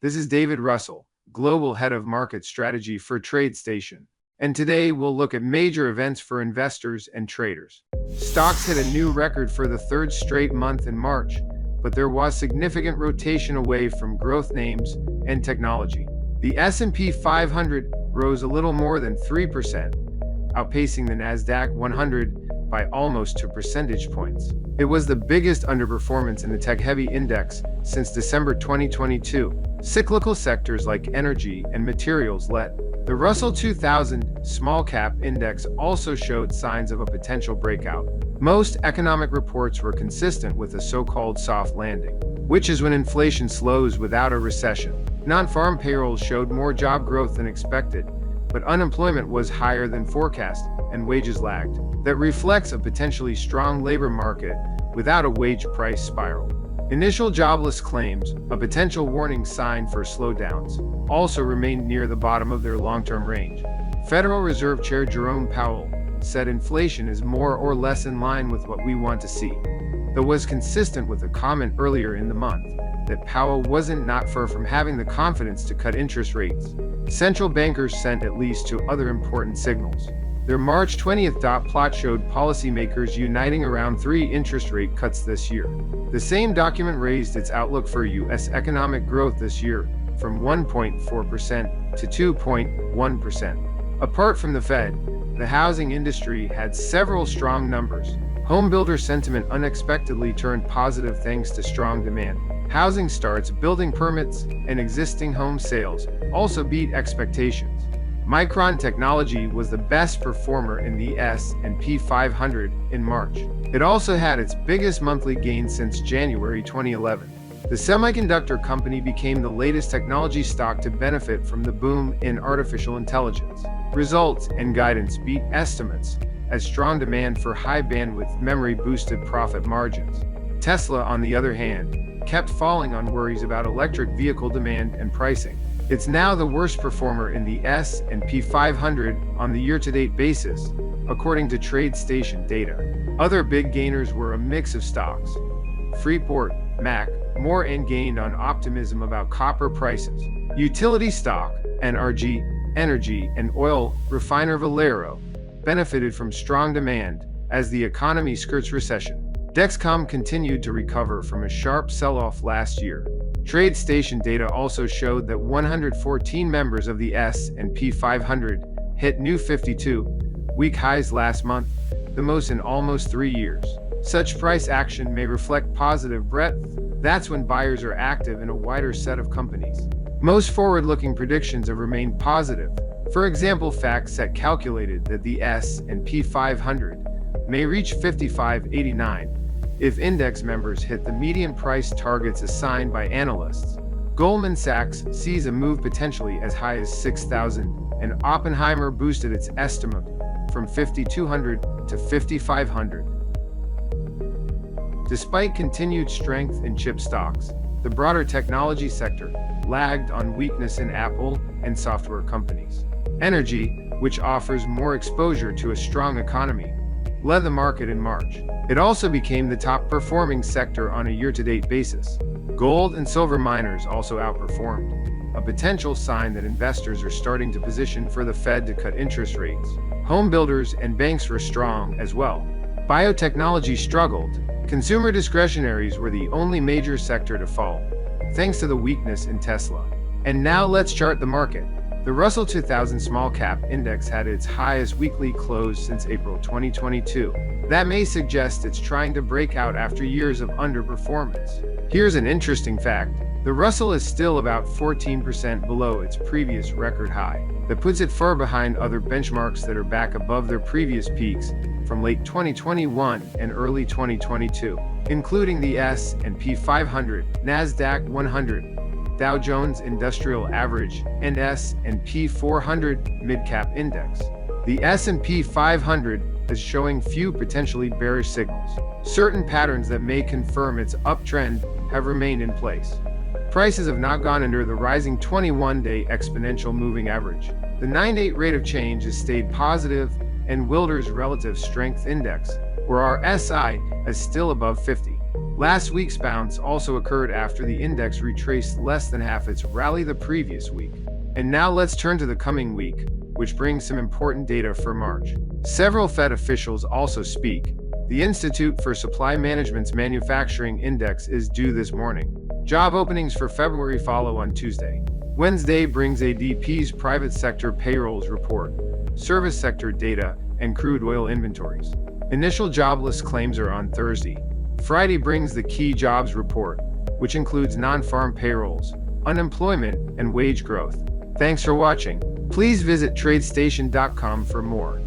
This is David Russell, Global Head of Market Strategy for TradeStation. And today we'll look at major events for investors and traders. Stocks hit a new record for the third straight month in March, but there was significant rotation away from growth names and technology. The S&P 500 rose a little more than 3%, outpacing the Nasdaq 100 by almost 2 percentage points. It was the biggest underperformance in the tech-heavy index since December 2022. Cyclical sectors like energy and materials led. The Russell 2000 Small Cap Index also showed signs of a potential breakout. Most economic reports were consistent with a so-called soft landing, which is when inflation slows without a recession. Non-farm payrolls showed more job growth than expected, but unemployment was higher than forecast and wages lagged. That reflects a potentially strong labor market without a wage price spiral. Initial jobless claims, a potential warning sign for slowdowns, also remained near the bottom of their long-term range. Federal Reserve Chair Jerome Powell said inflation is more or less in line with what we want to see, though was consistent with a comment earlier in the month that Powell wasn't not far from having the confidence to cut interest rates. Central bankers sent at least two other important signals. Their March 20th dot plot showed policymakers uniting around 3 interest rate cuts this year. The same document raised its outlook for U.S. economic growth this year from 1.4% to 2.1%. Apart from the Fed, the housing industry had several strong numbers. Home builder sentiment unexpectedly turned positive thanks to strong demand. Housing starts, building permits, and existing home sales also beat expectations. Micron Technology was the best performer in the S&P 500 in March. It also had its biggest monthly gain since January 2011. The semiconductor company became the latest technology stock to benefit from the boom in artificial intelligence. Results and guidance beat estimates, as strong demand for high-bandwidth memory boosted profit margins. Tesla, on the other hand, kept falling on worries about electric vehicle demand and pricing. It's now the worst performer in the S&P 500 on the year-to-date basis, according to TradeStation data. Other big gainers were a mix of stocks. Freeport, MAC, more and gained on optimism about copper prices. Utility stock, NRG, energy and oil refiner Valero, benefited from strong demand as the economy skirts recession. Dexcom continued to recover from a sharp sell-off last year. TradeStation data also showed that 114 members of the S&P 500 hit new 52-week highs last month, the most in almost 3 years. Such price action may reflect positive breadth. That's when buyers are active in a wider set of companies. Most forward-looking predictions have remained positive. For example, FactSet calculated that the S&P 500 may reach 55.89 if index members hit the median price targets assigned by analysts. Goldman Sachs sees a move potentially as high as 6,000, and Oppenheimer boosted its estimate from 5,200 to 5,500. Despite continued strength in chip stocks, the broader technology sector lagged on weakness in Apple and software companies. Energy, which offers more exposure to a strong economy, led the market in March. It also became the top-performing sector on a year-to-date basis. Gold and silver miners also outperformed, a potential sign that investors are starting to position for the Fed to cut interest rates. Home builders and banks were strong as well. Biotechnology struggled. Consumer discretionaries were the only major sector to fall, thanks to the weakness in Tesla. And now let's chart the market. The Russell 2000 Small Cap Index had its highest weekly close since April 2022. That may suggest it's trying to break out after years of underperformance. Here's an interesting fact. The Russell is still about 14% below its previous record high. That puts it far behind other benchmarks that are back above their previous peaks from late 2021 and early 2022, including the S&P 500, Nasdaq 100, Dow Jones Industrial Average, and S&P 400 Mid-Cap Index. The S&P 500 is showing few potentially bearish signals. Certain patterns that may confirm its uptrend have remained in place. Prices have not gone under the rising 21-day exponential moving average. The 9-day rate of change has stayed positive, and Wilder's Relative Strength Index, or RSI, is still above 50. Last week's bounce also occurred after the index retraced less than half its rally the previous week. And now let's turn to the coming week, which brings some important data for March. Several Fed officials also speak. The Institute for Supply Management's manufacturing index is due this morning. Job openings for February follow on Tuesday. Wednesday brings ADP's private sector payrolls report, service sector data, and crude oil inventories. Initial jobless claims are on Thursday. Friday brings the key jobs report, which includes non-farm payrolls, unemployment, and wage growth. Thanks for watching. Please visit tradestation.com for more.